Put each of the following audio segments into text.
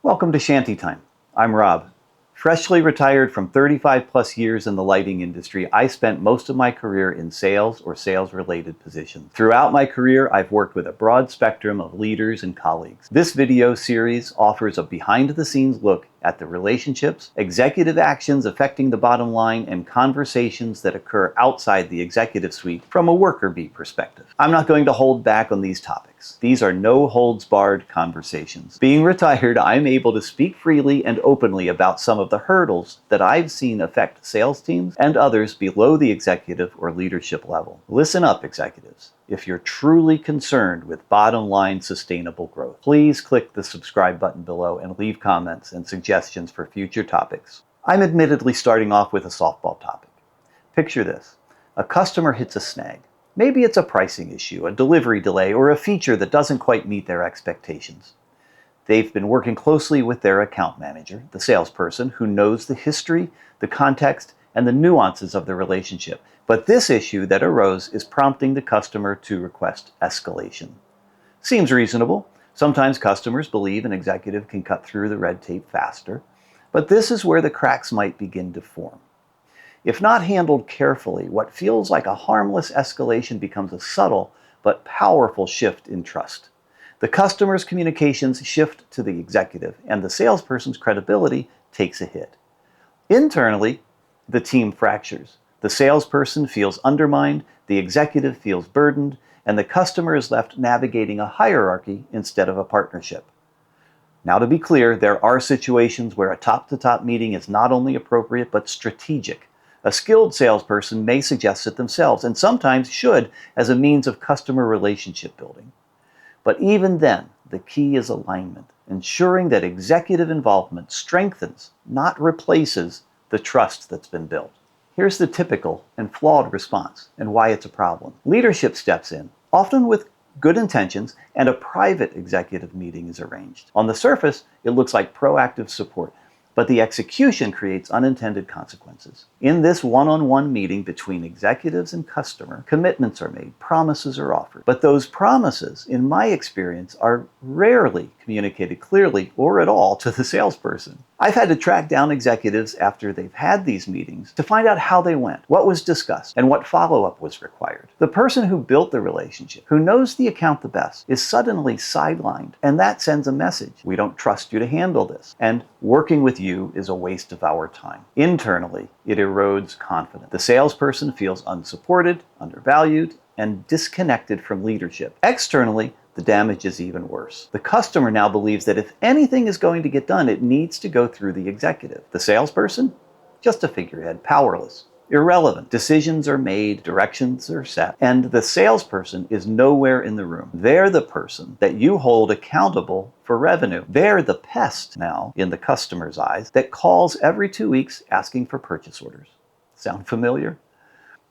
Welcome to Shanty Time. I'm Rob. Freshly retired from 35 plus years in the lighting industry, I spent most of my career in sales or sales-related positions. Throughout my career, I've worked with a broad spectrum of leaders and colleagues. This video series offers a behind-the-scenes look at the relationships, executive actions affecting the bottom line, and conversations that occur outside the executive suite from a worker bee perspective. I'm not going to hold back on these topics. These are no-holds-barred conversations. Being retired, I'm able to speak freely and openly about some of the hurdles that I've seen affect sales teams and others below the executive or leadership level. Listen up, executives. If you're truly concerned with bottom-line sustainable growth, please click the subscribe button below and leave comments and suggestions for future topics. I'm admittedly starting off with a softball topic. Picture this. A customer hits a snag. Maybe it's a pricing issue, a delivery delay, or a feature that doesn't quite meet their expectations. They've been working closely with their account manager, the salesperson, who knows the history, the context, and the nuances of the relationship. But this issue that arose is prompting the customer to request escalation. Seems reasonable. Sometimes customers believe an executive can cut through the red tape faster, but this is where the cracks might begin to form. If not handled carefully, what feels like a harmless escalation becomes a subtle but powerful shift in trust. The customer's communications shift to the executive, and the salesperson's credibility takes a hit. Internally, the team fractures. The salesperson feels undermined, the executive feels burdened, and the customer is left navigating a hierarchy instead of a partnership. Now, to be clear, there are situations where a top-to-top meeting is not only appropriate but strategic. A skilled salesperson may suggest it themselves, and sometimes should, as a means of customer relationship building. But even then, the key is alignment, ensuring that executive involvement strengthens, not replaces, the trust that's been built. Here's the typical and flawed response, and why it's a problem. Leadership steps in, often with good intentions, and a private executive meeting is arranged. On the surface, it looks like proactive support, but the execution creates unintended consequences. In this one-on-one meeting between executives and customer, commitments are made, promises are offered. But those promises, in my experience, are rarely communicated clearly or at all to the salesperson. I've had to track down executives after they've had these meetings to find out how they went, what was discussed, and what follow-up was required. The person who built the relationship, who knows the account the best, is suddenly sidelined, and that sends a message. We don't trust you to handle this, and working with you is a waste of our time. Internally, it erodes confidence. The salesperson feels unsupported, undervalued, and disconnected from leadership. Externally, the damage is even worse. The customer now believes that if anything is going to get done, it needs to go through the executive. The salesperson? Just a figurehead, powerless, irrelevant. Decisions are made, directions are set, and the salesperson is nowhere in the room. They're the person that you hold accountable for revenue. They're the pest now, in the customer's eyes, that calls every 2 weeks asking for purchase orders. Sound familiar?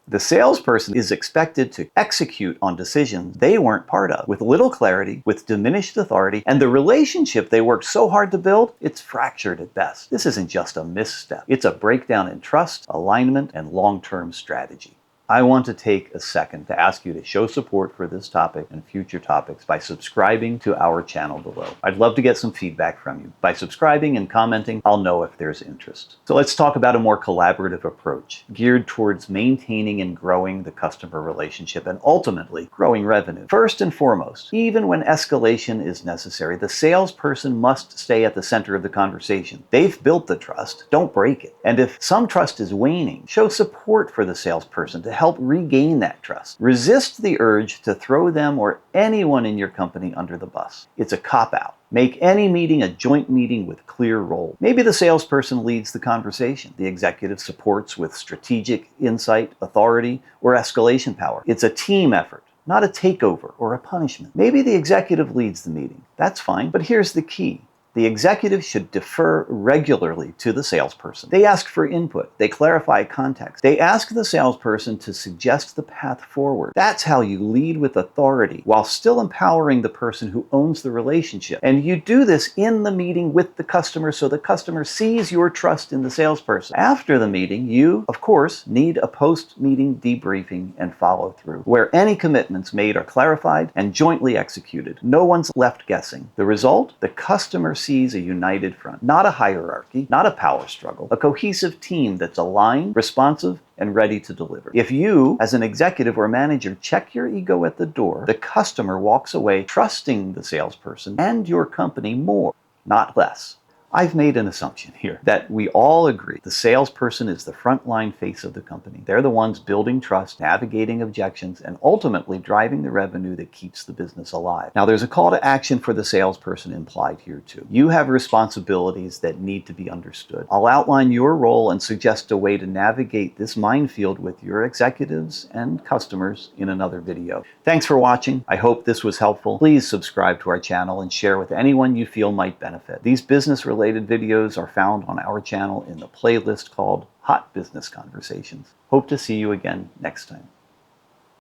The salesperson is expected to execute on decisions they weren't part of, with little clarity, with diminished authority, and the relationship they worked so hard to build, it's fractured at best. This isn't just a misstep. It's a breakdown in trust, alignment, and long-term strategy. I want to take a second to ask you to show support for this topic and future topics by subscribing to our channel below. I'd love to get some feedback from you. By subscribing and commenting, I'll know if there's interest. So let's talk about a more collaborative approach geared towards maintaining and growing the customer relationship and ultimately growing revenue. First and foremost, even when escalation is necessary, the salesperson must stay at the center of the conversation. They've built the trust, don't break it. And if some trust is waning, show support for the salesperson to help regain that trust. Resist the urge to throw them or anyone in your company under the bus. It's a cop-out. Make any meeting a joint meeting with clear roles. Maybe the salesperson leads the conversation. The executive supports with strategic insight, authority, or escalation power. It's a team effort, not a takeover or a punishment. Maybe the executive leads the meeting. That's fine, but here's the key. The executive should defer regularly to the salesperson. They ask for input. They clarify context. They ask the salesperson to suggest the path forward. That's how you lead with authority while still empowering the person who owns the relationship. And you do this in the meeting with the customer so the customer sees your trust in the salesperson. After the meeting, you, of course, need a post-meeting debriefing and follow-through where any commitments made are clarified and jointly executed. No one's left guessing. The result? The customer sees a united front, not a hierarchy, not a power struggle, a cohesive team that's aligned, responsive, and ready to deliver. If you, as an executive or manager, check your ego at the door, the customer walks away trusting the salesperson and your company more, not less. I've made an assumption here that we all agree the salesperson is the frontline face of the company. They're the ones building trust, navigating objections, and ultimately driving the revenue that keeps the business alive. Now, there's a call to action for the salesperson implied here too. You have responsibilities that need to be understood. I'll outline your role and suggest a way to navigate this minefield with your executives and customers in another video. Thanks for watching. I hope this was helpful. Please subscribe to our channel and share with anyone you feel might benefit. These business-related videos are found on our channel in the playlist called Hot Business Conversations. Hope to see you again next time.